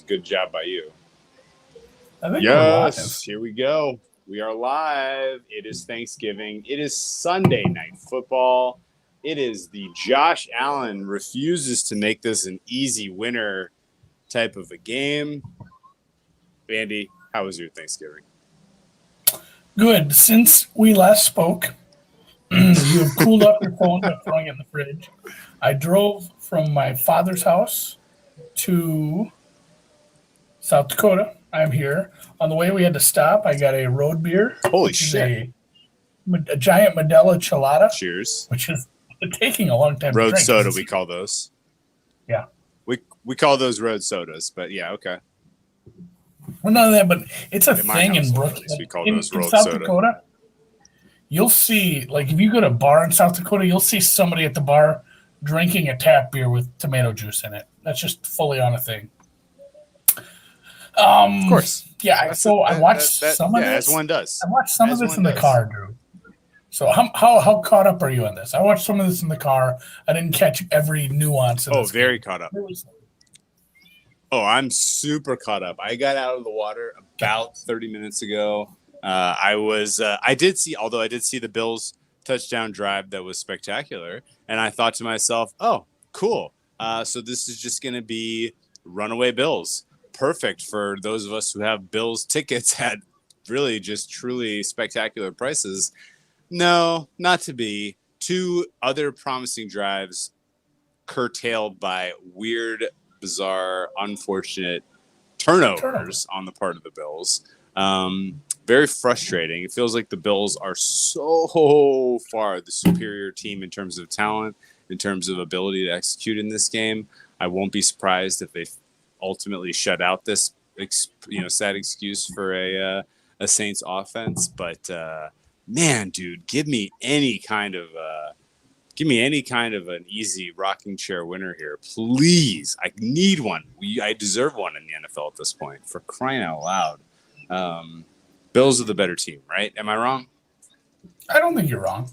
Good job by you. I think we're live. Here we go. We are live. It is Thanksgiving. It is Sunday Night Football. It is the Josh Allen refuses to make this an easy winner type of a game. Andy, how was your Thanksgiving? Good. Since we last spoke, you have cooled off your phone by throwing it in the fridge. I drove from my father's house to South Dakota. I'm here. On the way, we had to stop. I got a road beer. Holy which is shit. a giant Modelo Chelada. Cheers. Which is taking a long time Road to drink. soda, we call those. Yeah. We call those road sodas, but yeah, okay. Well, none of that, but it's a In my thing in household, Brooklyn. at least we call in those road South soda. Dakota, you'll see, like, if you go to a bar in South Dakota, you'll see somebody at the bar drinking a tap beer with tomato juice in it. That's just fully on a thing. Of course. Yeah, I watched some of this. As one does. I watched some of this in the car, Drew. So how caught up are you on this? I watched some of this in the car. I didn't catch every nuance. Oh, very caught up. Oh, I'm super caught up. I got out of the water about 30 minutes ago. I did see the Bills touchdown drive that was spectacular. And I thought to myself, oh, cool. So this is just going to be runaway Bills. Perfect for those of us who have Bills tickets at really just truly spectacular prices. No, not to be. Two other promising drives curtailed by weird, bizarre, unfortunate turnovers on the part of the Bills. Very frustrating. It feels like the Bills are so far the superior team in terms of talent, in terms of ability to execute in this game. I won't be surprised if they ultimately shut out this sad excuse for a Saints offense. But man, dude, give me any kind of an easy rocking chair winner here, please. I need one. I deserve one in the NFL at this point, for crying out loud. Bills are the better team, right? Am I wrong? I don't think you're wrong.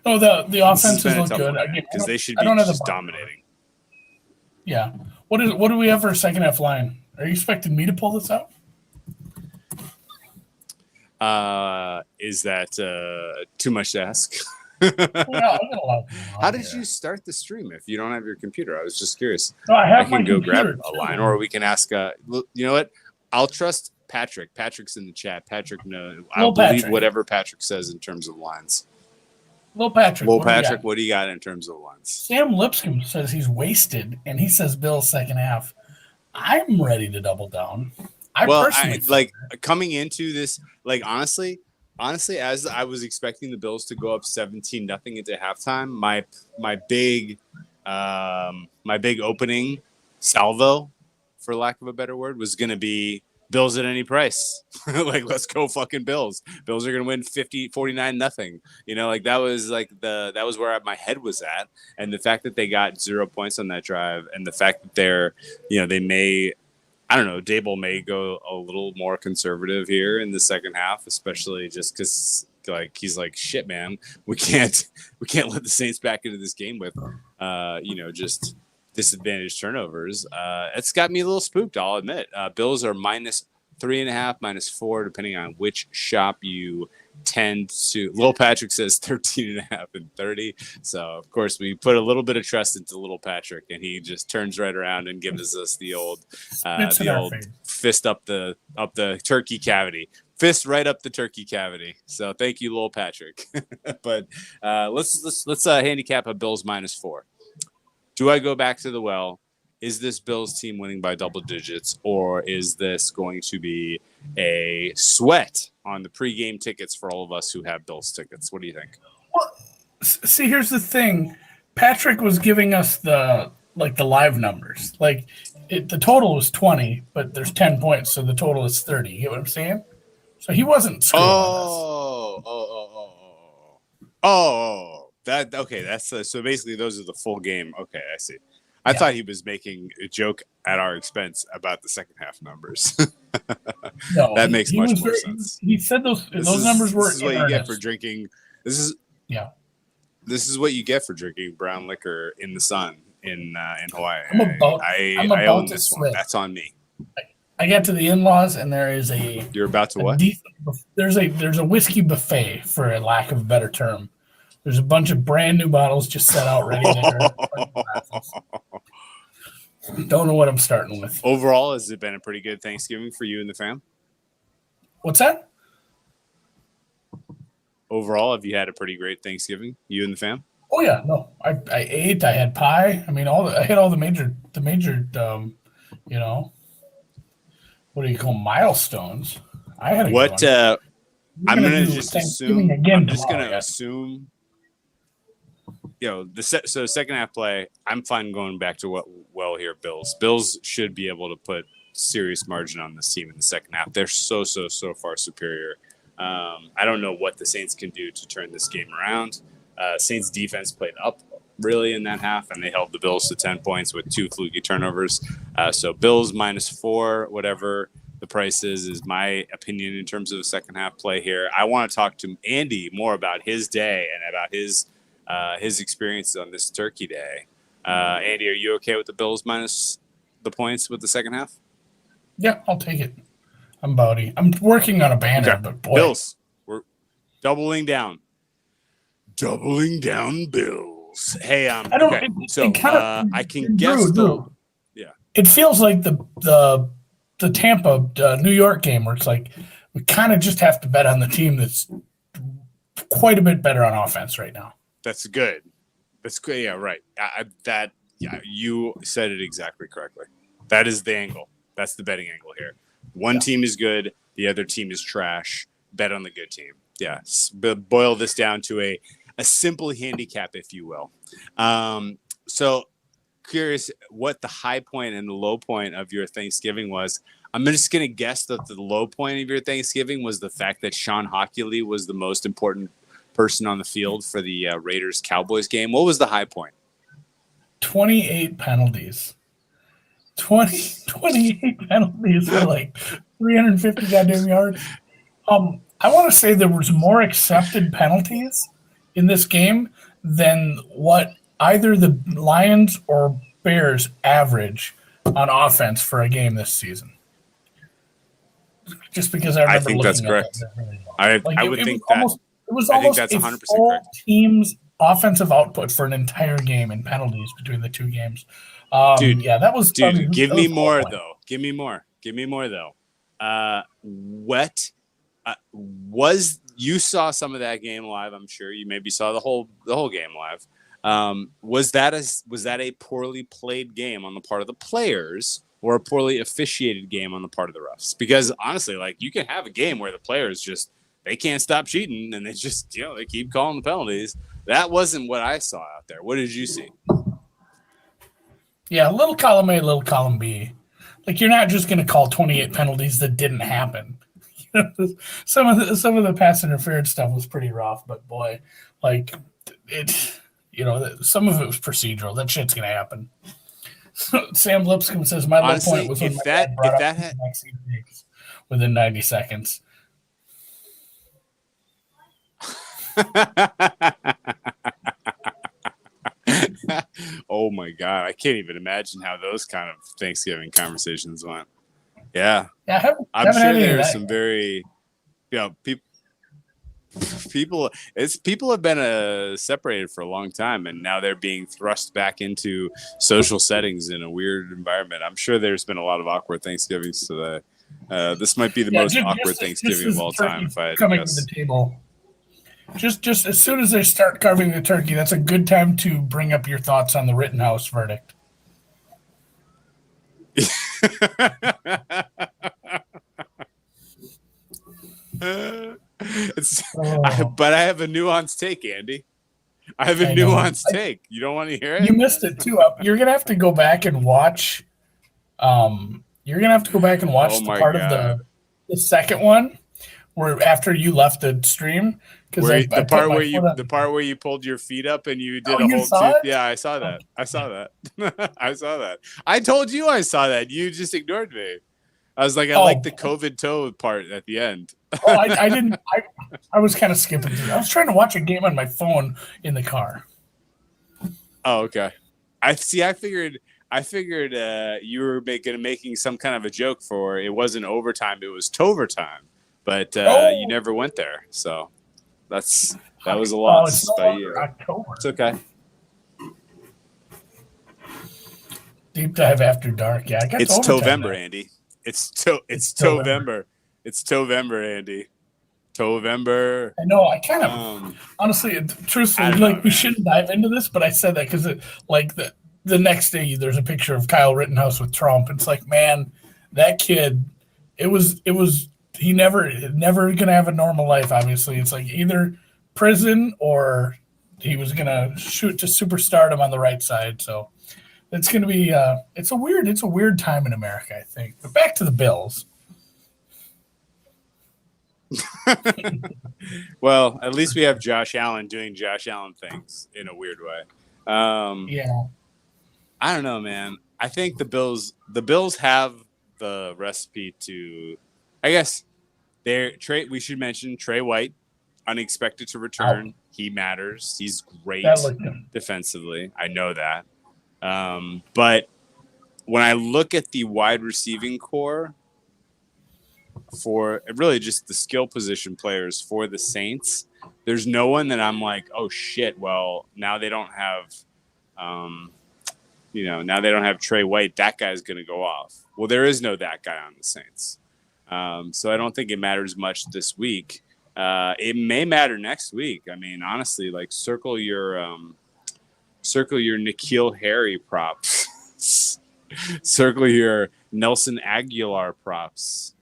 No, the offenses look good because they should be just dominating. Yeah. What do we have for a second half line? Are you expecting me to pull this out? Is that too much to ask? How did you start the stream if you don't have your computer? I was just curious. No, I can go grab a line, or we can ask. You know what? I'll trust Patrick. Patrick's in the chat. Patrick knows. I'll believe whatever Patrick says in terms of lines. Little Patrick. What do you got in terms of lines? Sam Lipscomb says he's wasted, and he says Bills second half. I'm ready to double down. Coming into this, honestly, as I was expecting the Bills to go up 17-0 into halftime, my big opening salvo, for lack of a better word, was going to be Bills at any price. Let's go fucking Bills. Bills are going to win 49-0. That was where my head was at. And the fact that they got 0 points on that drive, and the fact that they may, I don't know, Dable may go a little more conservative here in the second half, especially just because he's like, shit, man, we can't let the Saints back into this game with just disadvantaged turnovers. It's got me a little spooked, I'll admit. Bills are -3.5, -4, depending on which shop you tend to. Lil Patrick says 13.5 and 30. So of course we put a little bit of trust into Little Patrick, and he just turns right around and gives us the old fist up the turkey cavity. Fist right up the turkey cavity. So thank you, Lil Patrick. But let's handicap a Bills -4. Do I go back to the well? Is this Bills team winning by double digits, or is this going to be a sweat on the pregame tickets for all of us who have Bills tickets? What do you think? Well, see, here's the thing. Patrick was giving us the live numbers. The total was 20, but there's 10 points, so the total is 30. You get what I'm saying? So he wasn't screwing on us. That okay. That's so basically those are the full game. Okay, I see. I thought he was making a joke at our expense about the second half numbers. No, that makes much more sense. He said those numbers were. This is what you get for drinking. This is what you get for drinking brown liquor in the sun in Hawaii. I'm about I own to this one. slip. That's on me. I got to the in-laws, and there is You're about to what? There's a whiskey buffet, for a lack of a better term. There's a bunch of brand new bottles just set out ready there. Don't know what I'm starting with. Overall, has it been a pretty good Thanksgiving for you and the fam? What's that? Overall, have you had a pretty great Thanksgiving, you and the fam? Oh yeah, no. I ate. I had pie. I mean, I hit all the major you know, what do you call milestones? I had a what. good one. I'm gonna do just Thanksgiving assume. again I'm just tomorrow, gonna yeah. assume. So second half play, I'm fine going back to what well here. Bills should be able to put serious margin on this team in the second half. They're so far superior. I don't know what the Saints can do to turn this game around. Saints defense played up really in that half, and they held the Bills to 10 points with 2 fluky turnovers. So Bills -4, whatever the price is my opinion in terms of the second half play here. I want to talk to Andy more about his day and about his experiences on this Turkey Day. Andy, are you okay with the Bills minus the points with the second half? Yeah, I'll take it. I'm working on a banner, Okay. but boy, Bills, we're doubling down. Doubling down, Bills. Hey, I don't. okay. It kind of. I can guess Drew. Yeah. It feels like the Tampa New York game where it's like we kind of just have to bet on the team that's quite a bit better on offense right now. That's good. That's good. Yeah, right. You said it exactly correctly. That is the angle. That's the betting angle here. One team is good, the other team is trash. Bet on the good team. Yeah. Boil this down to a simple handicap, if you will. So curious what the high point and the low point of your Thanksgiving was. I'm just going to guess that the low point of your Thanksgiving was the fact that Sean Hockley was the most important person on the field for the Raiders-Cowboys game. What was the high point? 28 penalties. 28 penalties for like 350 goddamn yards. I want to say there was more accepted penalties in this game than what either the Lions or Bears average on offense for a game this season. Just because I remember think that's looking at correct. that really well. I would think that. It was I think almost that's a 100% full correct. team's offensive output for an entire game in penalties between the two games. Dude, yeah, that was. Dude, give me more point. though. Give me more though. What was you saw some of that game live? I'm sure you maybe saw the whole game live. Was that a poorly played game on the part of the players, or a poorly officiated game on the part of the refs? Because honestly, like, you can have a game where the players just they can't stop cheating and they just they keep calling the penalties. That wasn't what I saw out there. What did you see? Yeah, little column A, little column B. Like, you're not just going to call 28 penalties that didn't happen. Some of the pass interference stuff was pretty rough, but boy, like it, some of it was procedural. That shit's going to happen. Sam Lipscomb says my low point was when my dad brought up Maxine Diggs within 90 seconds. Oh my God, I can't even imagine how those kind of Thanksgiving conversations went. Yeah, I'm sure there's some very, people have been separated for a long time, and now they're being thrust back into social settings in a weird environment. I'm sure there's been a lot of awkward Thanksgivings today. This might be the most awkward Thanksgiving of all time. If I had to guess. To the table. Just as soon as they start carving the turkey, that's a good time to bring up your thoughts on the Rittenhouse verdict. But I have a nuanced take, Andy. I have a nuanced take. You don't want to hear it? You missed it too. You're gonna have to go back and watch. You're gonna have to go back and watch the part of the second one where after you left the stream. The part where you pulled your feet up and you did a whole yeah, I saw that. I saw that. I told you I saw that. You just ignored me. I was like, I like the COVID toe part at the end. I didn't. I was kind of skipping through. I was trying to watch a game on my phone in the car. Oh, okay. I see. I figured you were making some kind of a joke for it wasn't overtime; it was Tovertime. But you never went there, so that was a loss it's no by longer you. October. It's okay. Deep dive after dark. Yeah, I got It's overtime Tovember, now. Andy. It's Tovember. It's Tovember, Andy. Tovember. I know. I kind of honestly, truthfully, I don't know, we man. shouldn't dive into this, but I said that because the next day there's a picture of Kyle Rittenhouse with Trump. It's like, man, that kid. It was. He never gonna have a normal life. Obviously, it's like either prison or he was gonna shoot to superstardom on the right side. So it's gonna be. It's a weird time in America, I think. But back to the Bills. Well, at least we have Josh Allen doing Josh Allen things in a weird way. Yeah. I don't know, man. I think the Bills have the recipe to, I guess, we should mention Trey White, unexpected to return. He matters. He's great That looked good. defensively. I know that. But when I look at the wide receiving core for really just the skill position players for the Saints, there's no one that I'm like, oh shit, well, now they don't have now they don't have Trey White. That guy's going to go off. Well, there is no that guy on the Saints. So I don't think it matters much this week. It may matter next week. I mean, honestly, like circle your N'Keal Harry props. Circle your Nelson Aguilar props.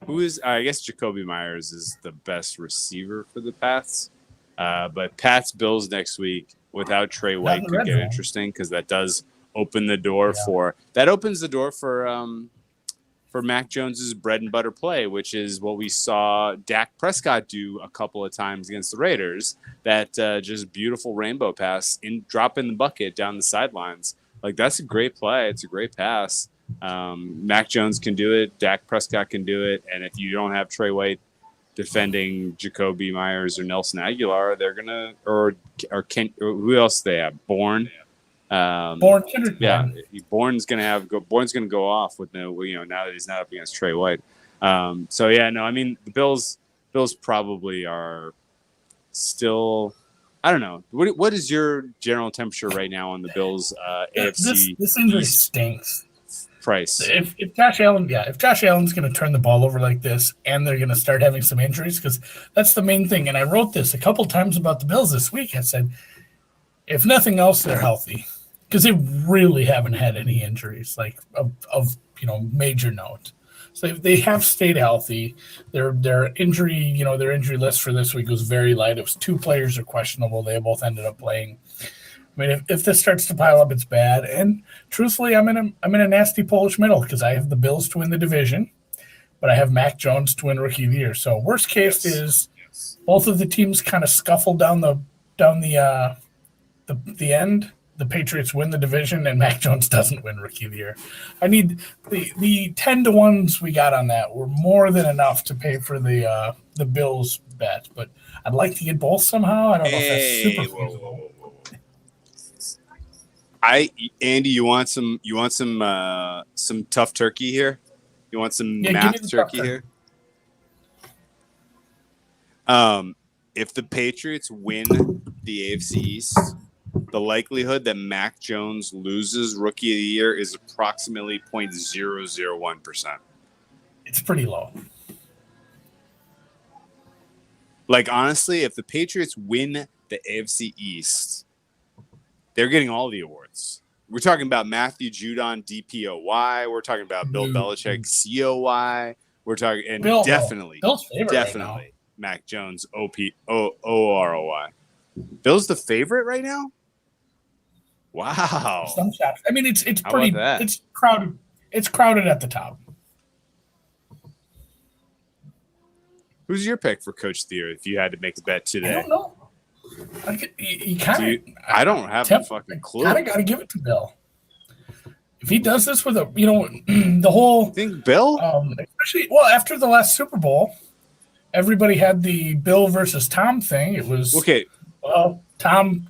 Who is, I guess Jacoby Myers is the best receiver for the Pats. But Pats Bills next week without Trey White could get interesting because that does open the door for Mac Jones's bread and butter play, which is what we saw Dak Prescott do a couple of times against the Raiders. That just beautiful rainbow pass drop in the bucket down the sidelines. Like that's a great play. It's a great pass. Mac Jones can do it. Dak Prescott can do it. And if you don't have Trey White defending Jacoby Myers or Nelson Aguilar, they're gonna or who else do they have? Bourne. Bourne's gonna go off with now that he's not up against Trey White. I mean the Bills probably are still. I don't know. What is your general temperature right now on the Bills AFC? This injury stinks. Price. If Josh Allen's going to turn the ball over like this, and they're going to start having some injuries, because that's the main thing. And I wrote this a couple times about the Bills this week. I said, if nothing else, they're healthy, because they really haven't had any injuries like of major note. So they have stayed healthy. Their injury list for this week was very light. It was 2 players are questionable. They both ended up playing. I mean, if this starts to pile up, it's bad. And truthfully, I'm in a nasty Polish middle because I have the Bills to win the division, but I have Mac Jones to win Rookie of the Year. So worst case is both of the teams kind of scuffle down the end. The Patriots win the division, and Mac Jones doesn't win Rookie of the Year. I need the 10-1s we got on that were more than enough to pay for the Bills bet, but I'd like to get both somehow. I don't know if that's super feasible. Andy, you want some tough turkey here? You want some math turkey here? If the Patriots win the AFC East, the likelihood that Mac Jones loses Rookie of the Year is approximately 0.001%. It's pretty low. Like honestly, if the Patriots win the AFC East, they're getting all the awards. We're talking about Matthew Judon, DPOY. We're talking about Bill Belichick, COY. We're talking, and definitely right Mac Jones, OROY. Bill's the favorite right now? Wow. Some shots. I mean, it's pretty. It's crowded. It's crowded at the top. Who's your pick for Coach of the Year if you had to make a bet today? I don't know. I don't have a fucking clue. Kind of got to give it to Bill. If he does this with the whole think Bill, especially after the last Super Bowl, everybody had the Bill versus Tom thing. It was okay. Well, Tom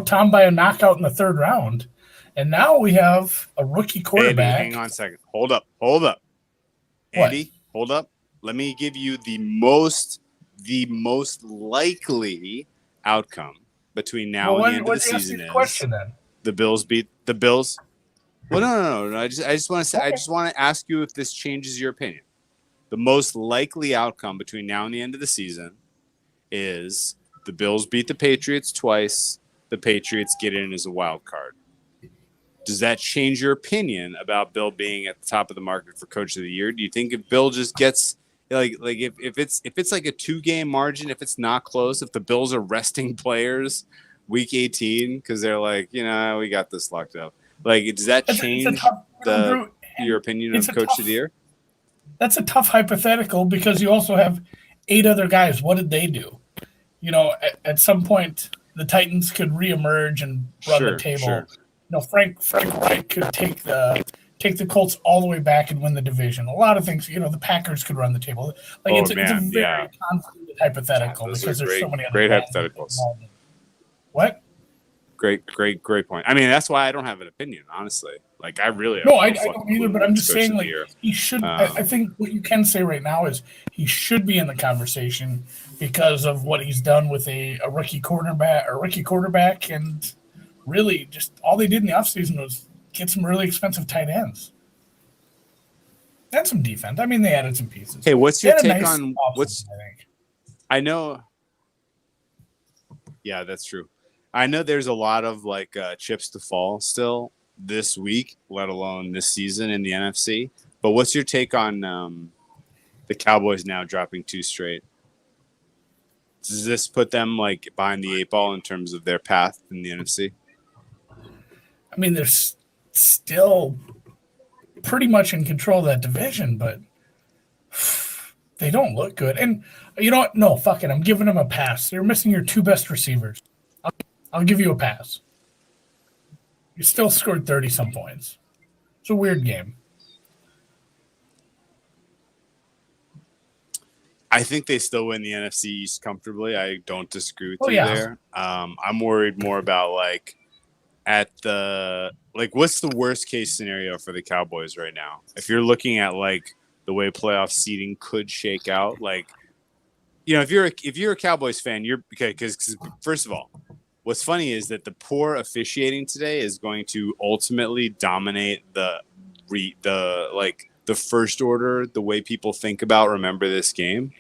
Tom by a knockout in the third round. And now we have a rookie quarterback. Andy, hang on a second. Hold up. Andy, hold up. Let me give you the most likely outcome between now and the end of the season is question, then? the Bills beat the Bills. Well, no. I just want to say, I just want to ask you if this changes your opinion. The most likely outcome between now and the end of the season is the Bills beat the Patriots twice. The Patriots get in as a wild card. Does that change your opinion about Bill being at the top of the market for Coach of the Year? Do you think if Bill just gets if it's like a 2-game margin, if it's not close, if the Bills are resting players week 18 because they're like, we got this locked up, does that change your opinion of Coach of the Year? That's a tough hypothetical because you also have 8 other guys. What did they do? At some point the Titans could reemerge and run the table. Sure. Frank Reich could take the Colts all the way back and win the division. A lot of things, the Packers could run the table. It's a very confident hypothetical because there's so many other great hypotheticals. What? Great point. I mean, that's why I don't have an opinion, honestly. I really I don't either. But I'm just saying, he should. I think what you can say right now is he should be in the conversation because of what he's done with a rookie quarterback, and really just all they did in the offseason was get some really expensive tight ends and some defense. I mean, they added some pieces. Hey, what's your take on what's? I know. Yeah, that's true. I know there's a lot of chips to fall still this week, let alone this season in the NFC. But what's your take on the Cowboys now dropping 2 straight? Does this put them behind the 8 ball in terms of their path in the NFC? I mean, they're still pretty much in control of that division, but they don't look good. And you know what? No, fuck it. I'm giving them a pass. They're missing your 2 best receivers. I'll give you a pass. You still scored 30-some points. It's a weird game. I think they still win the NFC East comfortably. I don't disagree with you there. I'm worried more about what's the worst case scenario for the Cowboys right now? If you're looking at the way playoff seeding could shake out, if you're a Cowboys fan, you're okay because first of all, what's funny is that the poor officiating today is going to ultimately dominate the first order, the way people think about remember this game.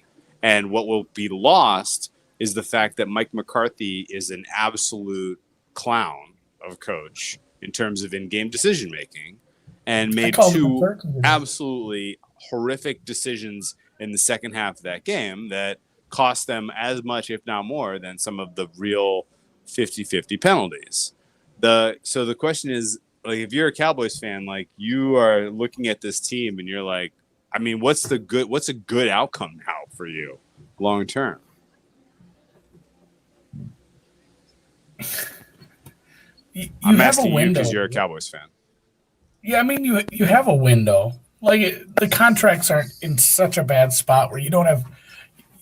And what will be lost is the fact that Mike McCarthy is an absolute clown of coach in terms of in-game decision making and made 2 absolutely horrific decisions in the second half of that game that cost them as much, if not more, than some of the real 50-50 penalties. So the question is, if you're a Cowboys fan, you are looking at this team and you're I mean, what's a good outcome now for you long term? I'm asking you because you're a Cowboys fan. Yeah, I mean, you have a window. The contracts aren't in such a bad spot where you don't have.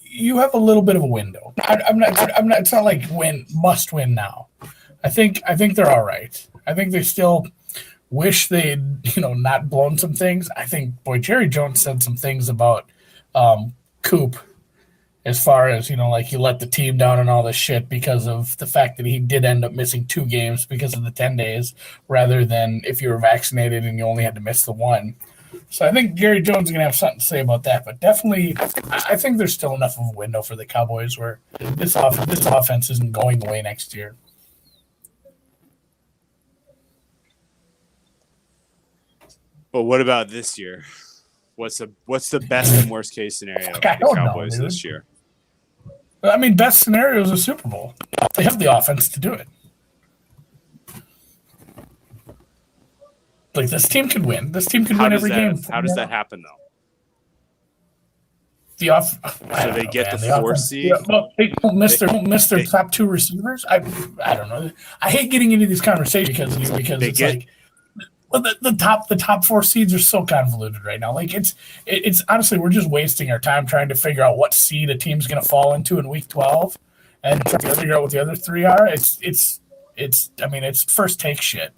You have a little bit of a window. I'm not. It's not must win now. I think they're all right. I think they still wish they'd not blown some things. I think Jerry Jones said some things about Coop as far as he let the team down and all this shit because of the fact that he did end up missing 2 games because of the 10 days rather than if you were vaccinated and you only had to miss the 1. So I think Jerry Jones is going to have something to say about that. But definitely, I think there's still enough of a window for the Cowboys where this offense isn't going away next year. But what about this year? What's the best and worst case scenario for the Cowboys this year? I mean, best scenario is a Super Bowl. They have the offense to do it. This team could win. This team could win every game. How does that happen, though? So they get the 4 seed. They don't miss their top 2 receivers. I don't know. I hate getting into these conversations because the top 4 seeds are so convoluted right now. It's honestly, we're just wasting our time trying to figure out what seed a team's going to fall into in week 12 and try to figure out what the other 3 are. It's it's first take shit.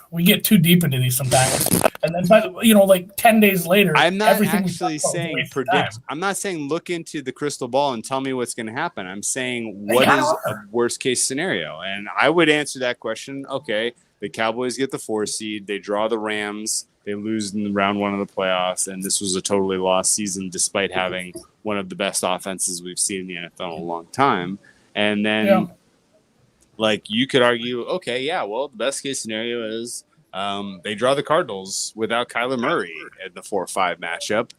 We get too deep into these sometimes, and then like 10 days later, I'm not everything we actually talk about is a saying waste of predict. time. I'm not saying look into the crystal ball and tell me what's going to happen. I'm saying They what kinda is are. a worst case scenario, and I would answer that question. Okay, the Cowboys get the 4 seed. They draw the Rams. They lose in round 1 of the playoffs, and this was a totally lost season despite having one of the best offenses we've seen in the NFL in a long time. And then, Yeah. like, you could argue, okay, yeah, well, the best case scenario is they draw the Cardinals without Kyler Murray in the 4-5 matchup.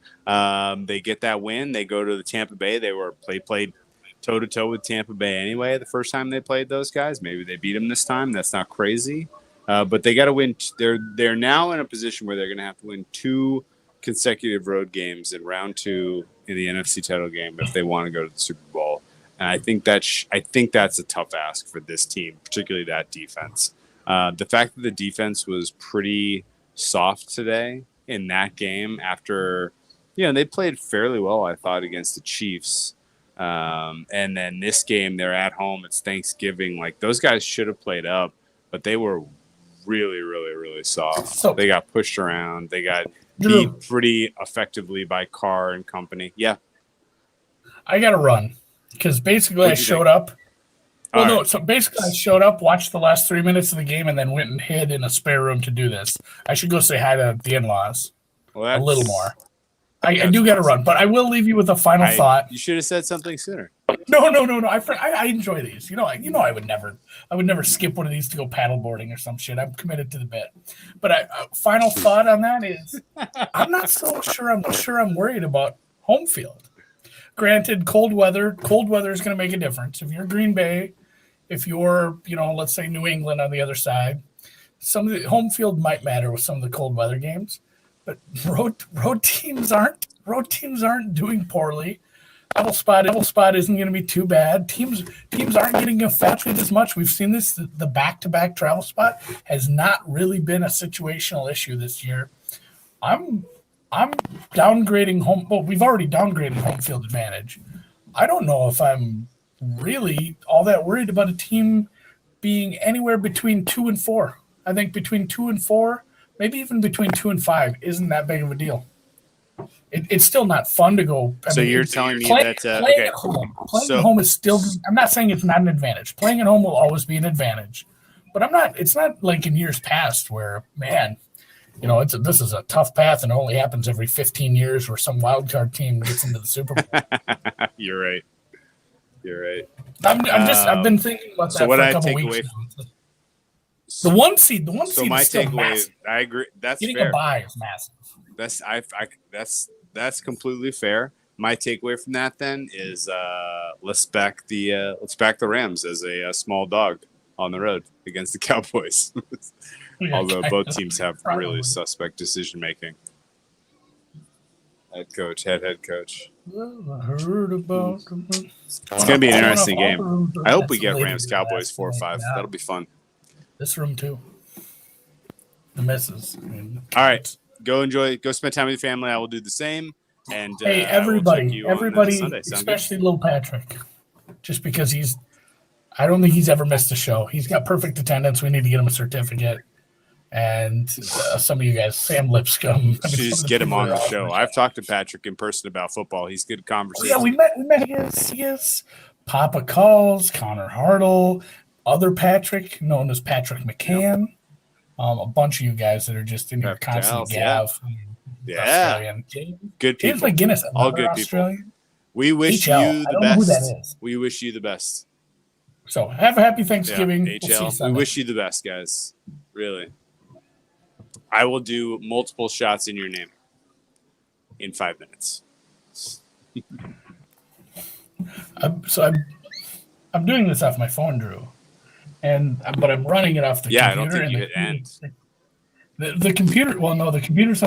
They get that win. They go to the Tampa Bay. They played toe to toe with Tampa Bay anyway. The first time they played those guys, maybe they beat them this time. That's not crazy. But they got to win. They're now in a position where they're going to have to win 2 consecutive road games in round 2 in the NFC title game if they want to go to the Super Bowl. And I think that's a tough ask for this team, particularly that defense. The fact that the defense was pretty soft today in that game after, they played fairly well, I thought, against the Chiefs. And then this game, they're at home. It's Thanksgiving. Like, those guys should have played up, but they were really, really, really soft. So- they got pushed around. They got Drew, beat pretty effectively by Carr and company. Yeah. I got to run because basically I What'd you showed think? up. Well, All no, right. so basically I showed up, watched the last 3 minutes of the game, and then went and hid in a spare room to do this. I should go say hi to the in-laws Well, a little more. I do got to run, but I will leave you with a final thought. You should have said something sooner. No. I enjoy these. I would never skip one of these to go paddleboarding or some shit. I'm committed to the bit. But final thought on that is, I'm not so sure. I'm worried about home field. Granted, cold weather is going to make a difference. If you're Green Bay, if you're let's say New England on the other side, some of the home field might matter with some of the cold weather games. But road teams aren't doing poorly. Travel spot isn't going to be too bad. Teams aren't getting affected as much. We've seen this. The back-to-back travel spot has not really been a situational issue this year. I'm downgrading home. Well, we've already downgraded home field advantage. I don't know if I'm really all that worried about a team being anywhere between 2 and 4. I think between 2 and 4, maybe even between 2 and 5, isn't that big of a deal. It's still not fun to go. You're telling me playing that at home. Playing at home is still. I'm not saying it's not an advantage. Playing at home will always be an advantage, but it's not like in years past where, man, this is a tough path and it only happens every 15 years where some wild card team gets into the Super Bowl. You're right. I've been thinking about that for a couple weeks now. The one seed is still massive. I agree. That's Getting fair. a bye is massive. That's completely fair. My takeaway from that then is let's back the Rams as a small dog on the road against the Cowboys. Although both teams have really suspect decision making. Head coach. Well, I heard about It's gonna be an interesting game. I hope we get Rams Cowboys 4-5. That'll be fun. This room too. The misses. All right. Go spend time with your family. I will do the same. And hey, I will check everybody, you on everybody, Sunday. Sound especially little Patrick, just because I don't think he's ever missed a show. He's got perfect attendance. We need to get him a certificate. And some of you guys, Sam Lipscomb. good? Just get him on the show. I've talked to Patrick in person about football. He's good conversation. Yeah, we met. Yes. Papa Calls, Connor Hartle, other Patrick, known as Patrick McCann. A bunch of you guys that are just in here constantly. Gav. Yeah. Australian. Good James people. McGinnis, All good Australian. people. We wish HL. you I the don't know who best. that is. We wish you the best. So have a happy Thanksgiving. Yeah, We'll see you HL. We Sunday. wish you the best, guys. Really. I will do multiple shots in your name in 5 minutes. I'm doing this off my phone, Drew, but I'm running it off the computer. I don't think you hit end. The computer. Well, no, the computer's